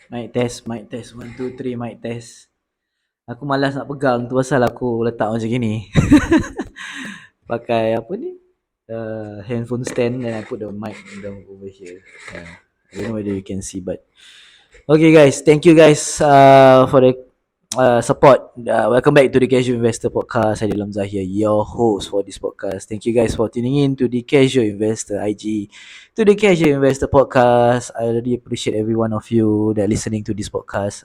Mic test, mic test. 1, 2, 3, mic test. Aku malas nak pegang tu pasal aku letak macam gini. Pakai apa ni? Handphone stand, then I put the mic down over here. I don't know whether you can see, but okay, guys. Thank you, guys, for the support. Welcome back to the Casual Investor Podcast. Saya Lam Zahir, your host for this podcast. Thank you, guys, for tuning in to the Casual Investor IG, to the Casual Investor Podcast. I really appreciate every one of you that listening to this podcast.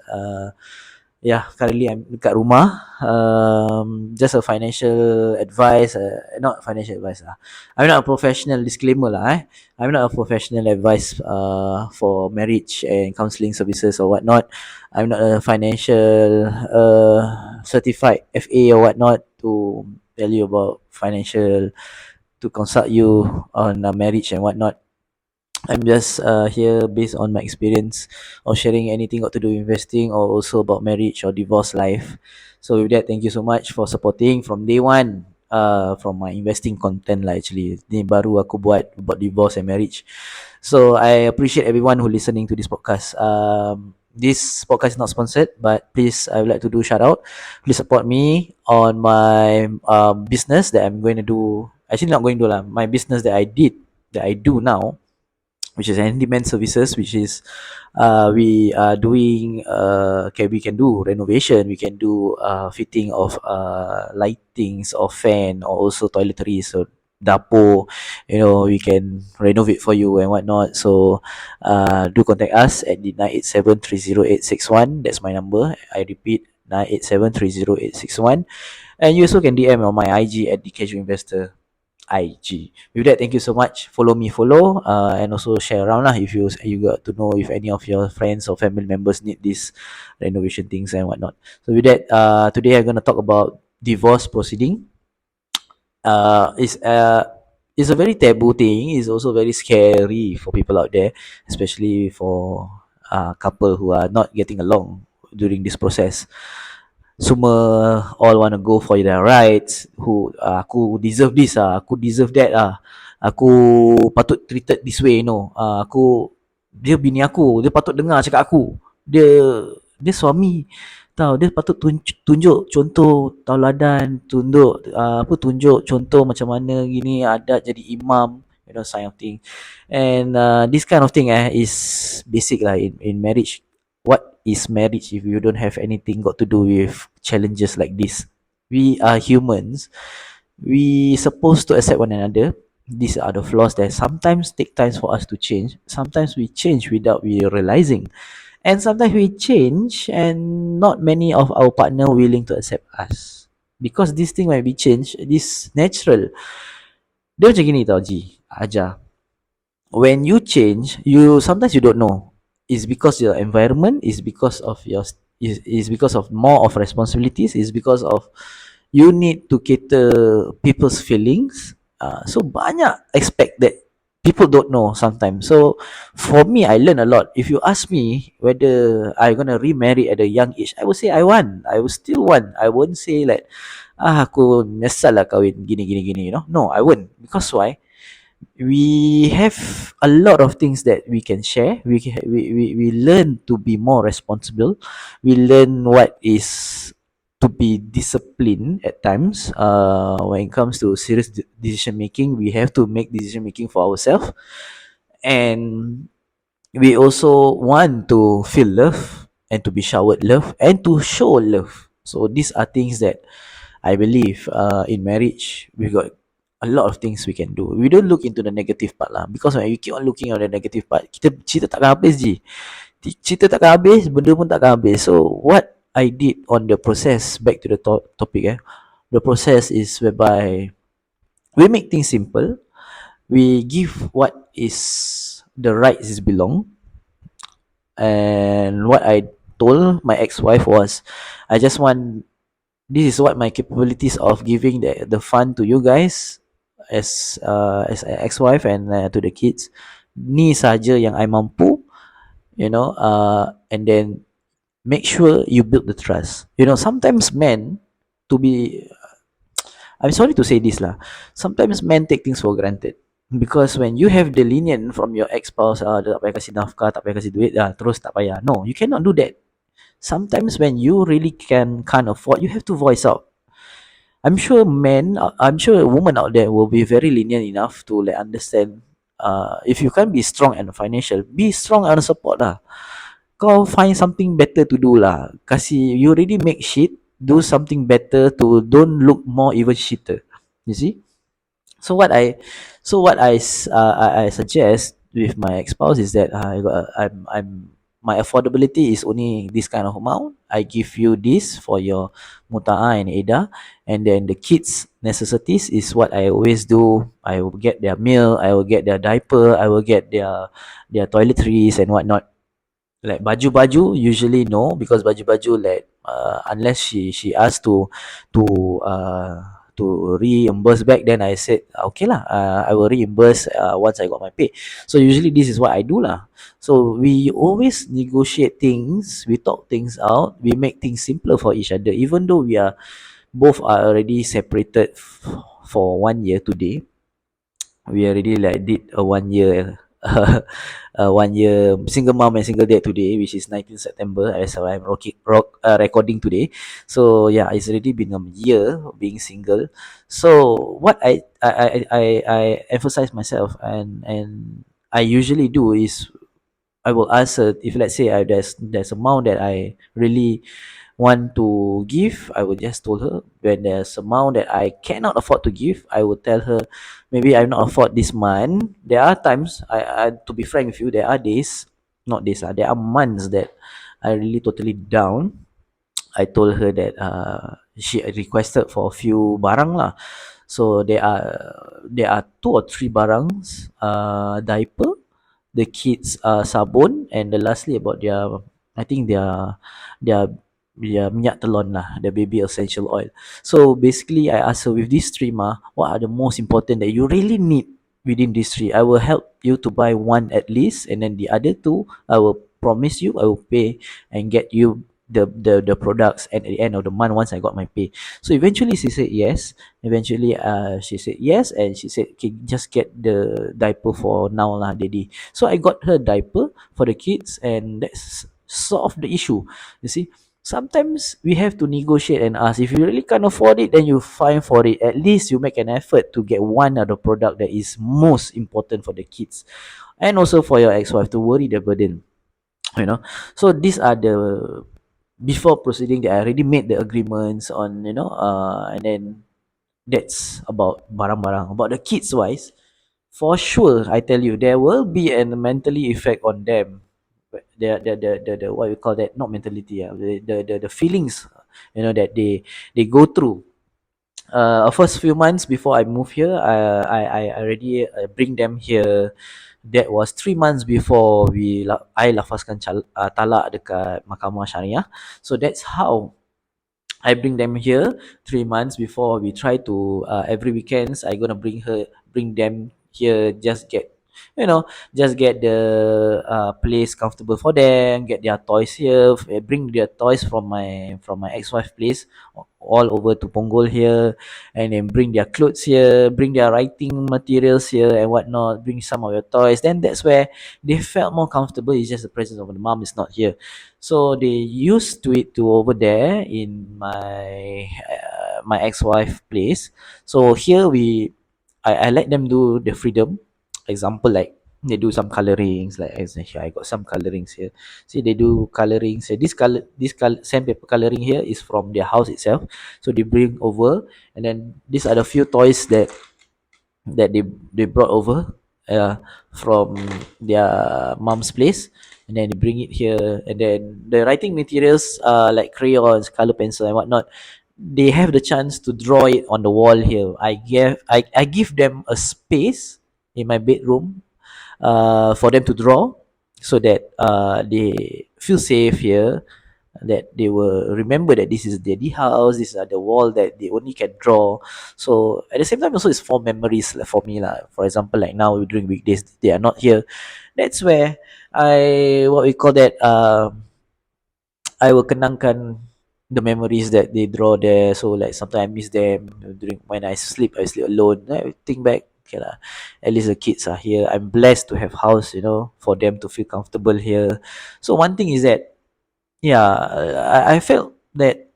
Yeah, currently I'm dekat rumah. Just a financial advice, not financial advice lah. I'm not a professional, disclaimer lah. I'm not a professional advice for marriage and counselling services or whatnot. I'm not a financial certified FA or whatnot to tell you about financial, to consult you on marriage and whatnot. I'm just here based on my experience of sharing anything got to do with investing or also about marriage or divorce life. So with that, thank you so much for supporting from day one. From my investing content lah actually. Ni baru aku buat about divorce and marriage. So I appreciate everyone who listening to this podcast. This podcast is not sponsored, but please, I would like to do shout out. Please support me on my business that I'm going to do. Actually, not going to lah. My business that I do now, which is handyman services, which is we are doing okay, we can do renovation, we can do fitting of lightings or fan or also toiletries, so dapur, we can renovate for you and whatnot. So do contact us at the 987308661. That's my number. I repeat, 987308661. And you also can DM on my IG at the Casual Investor IG. With that, thank you so much. Follow me, and also share around lah if you got to know if any of your friends or family members need this renovation things and whatnot. So with that, today I'm gonna talk about divorce proceeding. It's it's a very taboo thing. It's also very scary for people out there, especially for couple who are not getting along during this process. Semua all wanna go for their rights. Aku deserve this aku deserve that aku patut treated this way, aku, dia bini aku, dia patut dengar cakap aku, dia suami tahu, dia patut tunjuk contoh tauladan, tunjuk contoh macam mana gini adat jadi imam, sign of thing. And this kind of thing is basic lah in marriage. What is marriage if you don't have anything got to do with challenges like this? We are humans. We supposed to accept one another. These are the flaws that sometimes take time for us to change. Sometimes we change without we realizing. And sometimes we change and not many of our partner willing to accept us. Because this thing might be changed, this natural. Dia macam gini tau, Ji. Ajar. When you change, you sometimes you don't know. It's because your environment, is because of your is because of more of responsibilities, is because of you need to cater people's feelings. So banyak aspect that people don't know sometimes. So for me, I learn a lot. If you ask me whether I'm gonna remarry at a young age, I would say I want. I will still want. I won't say like aku nyesal lah kahwin gini gini gini. No, I won't. Because why? We have a lot of things that we can share. We learn to be more responsible. We learn what is to be disciplined at times. When it comes to serious decision making, we have to make decision making for ourselves, and we also want to feel love and to be showered love and to show love. So these are things that I believe in marriage we got a lot of things we can do. We don't look into the negative part lah, because when we keep on looking on the negative part, kita cerita takkan habis je. Cerita takkan habis, benda pun takkan habis. So what I did on the process, back to the topic the process is whereby we make things simple. We give what is the rights is belong. And what I told my ex-wife was, I just want, this is what my capabilities of giving the fund to you guys as an ex-wife and to the kids. Ni saja yang I mampu, and then make sure you build the trust. Sometimes men, to be, I'm sorry to say this lah, sometimes men take things for granted. Because when you have the lenient from your ex-spouse, tak payah kasih nafkah, tak payah kasih duit, terus tak payah. No, you cannot do that. Sometimes when you really can't afford, you have to voice out. I'm sure a woman out there will be very lenient enough to like understand. If you can't be strong and financial, be strong and support lah. Kau find something better to do lah. Kasih, you already make shit, do something better to don't look more even shitter. You see? So what I I suggest with my ex-spouse is that I'm my affordability is only this kind of amount. I give you this for your muta'ah and eda, and then the kids necessities is what I always do. I will get their meal, I will get their diaper, I will get their toiletries and whatnot. Like baju-baju usually no, because baju-baju like unless she asked to uh to reimburse back, then I said okay lah, I will reimburse once I got my pay. So usually this is what I do lah. So we always negotiate things, we talk things out, we make things simpler for each other, even though we are both are already separated for 1 year today. We already like did a 1 year a 1 year single mom and single dad today, which is 19th September as I'm recording today. So yeah, it's already been a year of being single. So what I emphasize myself, and I usually do is I will ask her if let's say there's amount that I really want to give, I will just told her. When there's amount that I cannot afford to give, I will tell her maybe I not afford this month. There are times I to be frank with you, there are days, not days there are months that I really totally down. I told her that she requested for a few barang lah. So there are two or three barangs, diaper, the kids sabun, and the lastly about their, I think their minyak telon lah, the baby essential oil. So basically I asked her, with these three what are the most important that you really need within these three? I will help you to buy one at least, and then the other two I will promise you I will pay and get you the products at the end of the month once I got my pay. So eventually she said yes. Eventually she said yes, and she said okay, just get the diaper for now lah, daddy. So I got her diaper for the kids, and that's sort of the issue. You see, sometimes we have to negotiate and ask. If you really can't afford it, then you find for it. At least you make an effort to get one of the product that is most important for the kids, and also for your ex-wife to worry the burden. So these are the before proceeding that I already made the agreements on, and then that's about barang-barang. About the kids wise, for sure I tell you there will be a mentally effect on them. The what we call that, not mentality, the feelings, that they go through. First few months before I move here, I already bring them here. That was 3 months before I lafazkan talak dekat mahkamah syariah. So that's how I bring them here 3 months before. We try to every weekends I gonna bring them here, just get the place comfortable for them, get their toys here, bring their toys from my ex-wife place all over to Punggol here, and then bring their clothes here, bring their writing materials here and whatnot, bring some of your toys. Then that's where they felt more comfortable. It's just the presence of the mom is not here. So they used to it to over there in my ex-wife place. So here I let them do the freedom. Example, like they do some colorings, like as I got some colorings here. See, they do colorings. So this sandpaper coloring here is from their house itself. So they bring over, and then these are the few toys that they brought over uh, from their mom's place, and then they bring it here. And then the writing materials, like crayons, color pencil and whatnot, they have the chance to draw it on the wall here. I give them a space in my bedroom for them to draw, so that they feel safe here, that they will remember that this is daddy house, these are the wall that they only can draw. So at the same time also it's for memories like, for me lah. For example, like now during weekdays they are not here, that's where I what we call that I will kenangkan the memories that they draw there. So like sometimes I miss them during when I sleep alone. I think back, okay lah, at least the kids are here. I'm blessed to have house, for them to feel comfortable here. So one thing is that, yeah, I felt that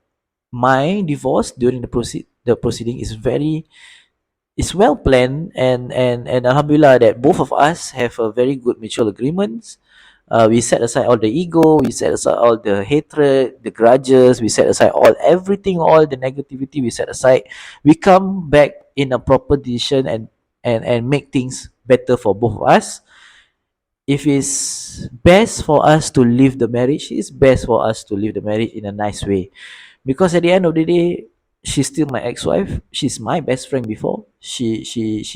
my divorce during the proceeding is well planned, and alhamdulillah that both of us have a very good mutual agreements. We set aside all the ego, we set aside all the hatred, the grudges, we set aside all everything, all the negativity we set aside. We come back in a proper decision, and make things better for both of us. If it's best for us to leave the marriage, it's best for us to leave the marriage in a nice way. Because at the end of the day, she's still my ex-wife. She's my best friend before. She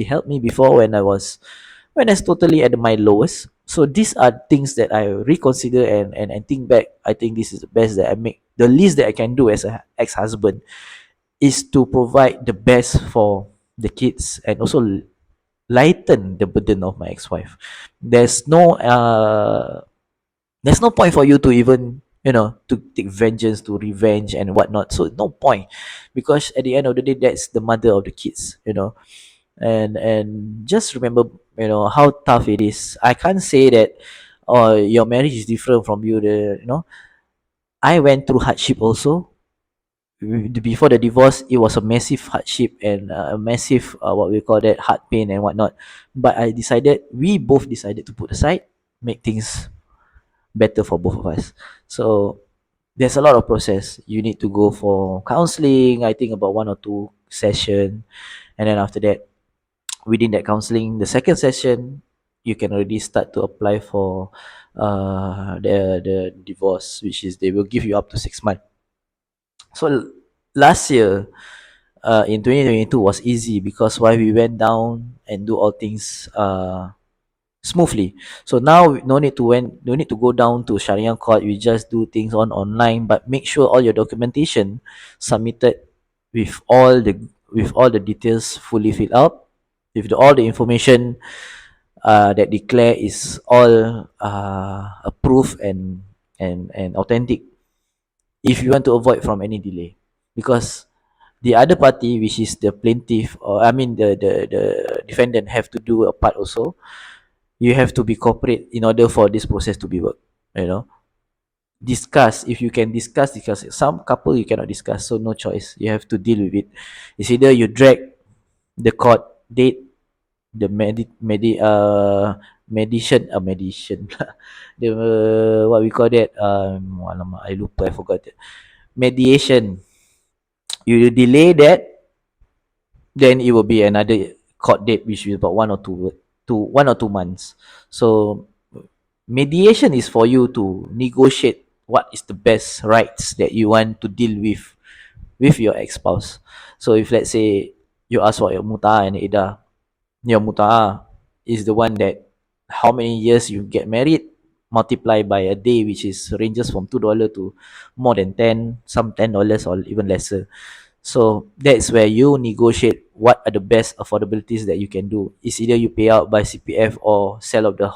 helped me before when I was totally at my lowest. So these are things that I reconsider, and think back. I think this is the best that I make. The least that I can do as an ex-husband is to provide the best for the kids, and also lighten the burden of my ex-wife. There's no uh there's no point for you to even, to take vengeance, to revenge and whatnot. So no point, because at the end of the day, that's the mother of the kids. And just remember, how tough it is. I can't say that, oh, your marriage is different from you. I went through hardship also. Before the divorce, it was a massive hardship, and a massive, what we call that, heart pain and whatnot. But we both decided to put aside, make things better for both of us. So there's a lot of process. You need to go for counseling, I think about one or two session, and then after that, within that counseling, the second session, you can already start to apply for the divorce, which is they will give you up to 6 months. So last year, in 2022 was easy, because why, we went down and do all things smoothly. So now no need to go down to Sharia court. We just do things on online, but make sure all your documentation submitted with all the details fully filled out, with all the information that declare is all approved and authentic, if you want to avoid from any delay. Because the other party, which is the plaintiff, or I mean the defendant, have to do a part also. You have to be corporate in order for this process to be work. you know Discuss, if you can discuss, because some couple you cannot discuss, so no choice, you have to deal with it. It's either you drag the court date, the mediation the what we call that, alamak, I lupa, I forgot it. Mediation, you delay that, then it will be another court date, which is about 1 or 2 months. So mediation is for you to negotiate what is the best rights that you want to deal with your ex-spouse. So if let's say you ask for your muta and ida, your muta is the one that how many years you get married, multiply by a day, which is ranges from $2 to more than 10, some $10 or even lesser. So that's where you negotiate what are the best affordabilities that you can do. It's either you pay out by CPF or sell of the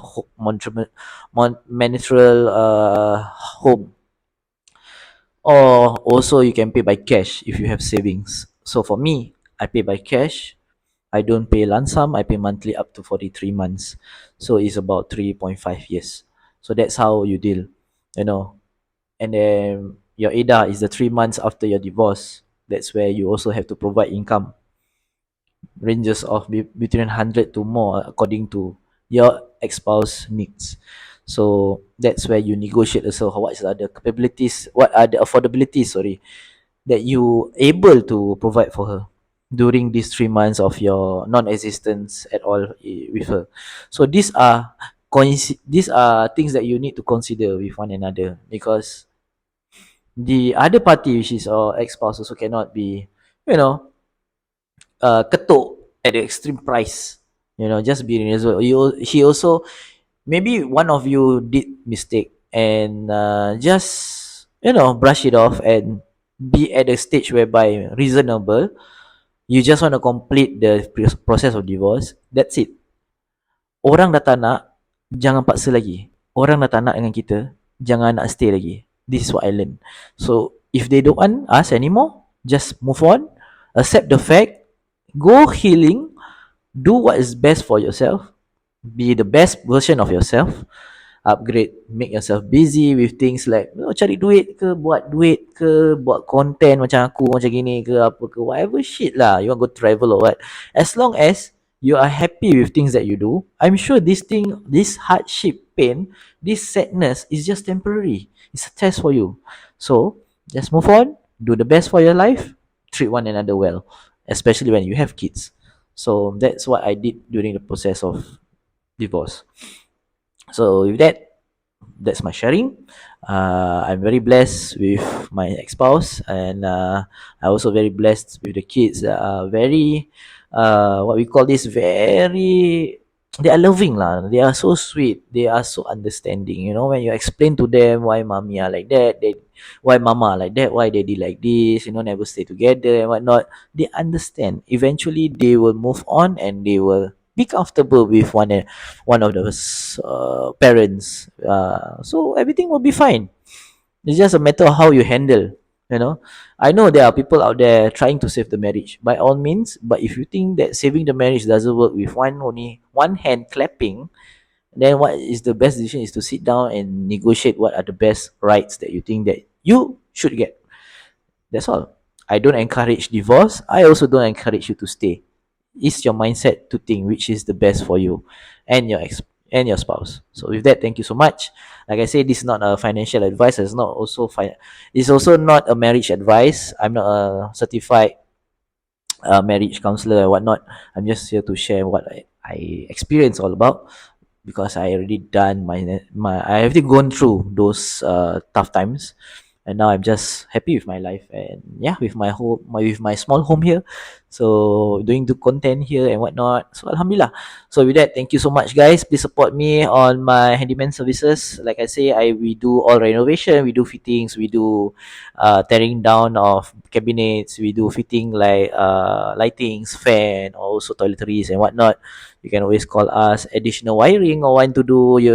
monetary home, or also you can pay by cash if you have savings. So for me, I pay by cash. I don't pay lump sum. I pay monthly up to 43 months. So it's about 3.5 years. So that's how you deal, you know. And then your IDA is the 3 months after your divorce. That's where you also have to provide income, ranges of between 100 to more according to your ex-spouse needs. So that's where you negotiate also what are the capabilities, what are the affordabilities, sorry, that you able to provide for her during these 3 months of your non-existence at all with her. So these are things that you need to consider with one another, because the other party, which is our ex-spouse, also cannot be, you know, ketuk at the extreme price. Just be reasonable. He also, maybe one of you did mistake, and just brush it off and be at a stage whereby reasonable. You just want to complete the process of divorce. That's it. Orang dah tak nak, jangan paksa lagi. Orang dah tak nak dengan kita, jangan nak stay lagi. This is what I learned. So if they don't want us anymore, just move on, accept the fact, go healing, Do what is best for yourself. Be the best version of yourself. Upgrade, make yourself busy with things like, cari duit ke, buat duit ke, buat content macam aku macam gini ke, apa ke, whatever shit lah, you want go travel or what, as long as you are happy with things that you do, I'm sure this hardship, pain, this sadness is just temporary. It's a test for you. So just move on, do the best for your life, treat one another well, especially when you have kids. So that's what I did during the process of divorce. So with that, that's my sharing. I'm very blessed with my ex-spouse, and I also very blessed with the kids that are very, what we call this, very. They are loving lah. They are so sweet. They are so understanding. You know, when you explain to them why mommy are like that, why mama are like that, why daddy like this, never stay together and whatnot. They understand. Eventually, they will move on and they will be comfortable with one of those parents. So everything will be fine. It's just a matter of how you handle. I know there are people out there trying to save the marriage by all means, but if you think that saving the marriage doesn't work with only one hand clapping, then what is the best decision is to sit down and negotiate what are the best rights that you think that you should get. That's all. I don't encourage divorce. I also don't encourage you to stay. It's your mindset to think which is the best for you and your spouse. So with that, thank you so much. Like I say, this is not a financial advice. It's also not a marriage advice. I'm not a certified marriage counselor and whatnot. I'm just here to share what I experience all about, because I already done my I have already gone through those tough times, and now I'm just happy with my life, and yeah, with with my small home here. So doing the content here and whatnot. So alhamdulillah. So with that, thank you so much, guys. Please support me on my handyman services. Like I say, we do all renovation, we do fittings, we do tearing down of cabinets, we do fitting like lightings, fan, also toiletries and whatnot. You can always call us additional wiring, or want to do, you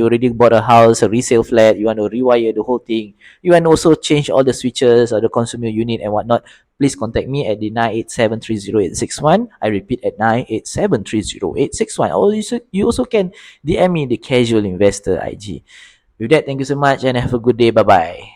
already bought a house, a resale flat, you want to rewire the whole thing, you want to also change all the switches or the consumer unit and whatnot. Please contact me at the 98730 I repeat, at 98730 or you also can DM me the Casual Investor IG. With that, thank you so much and have a good day. Bye bye.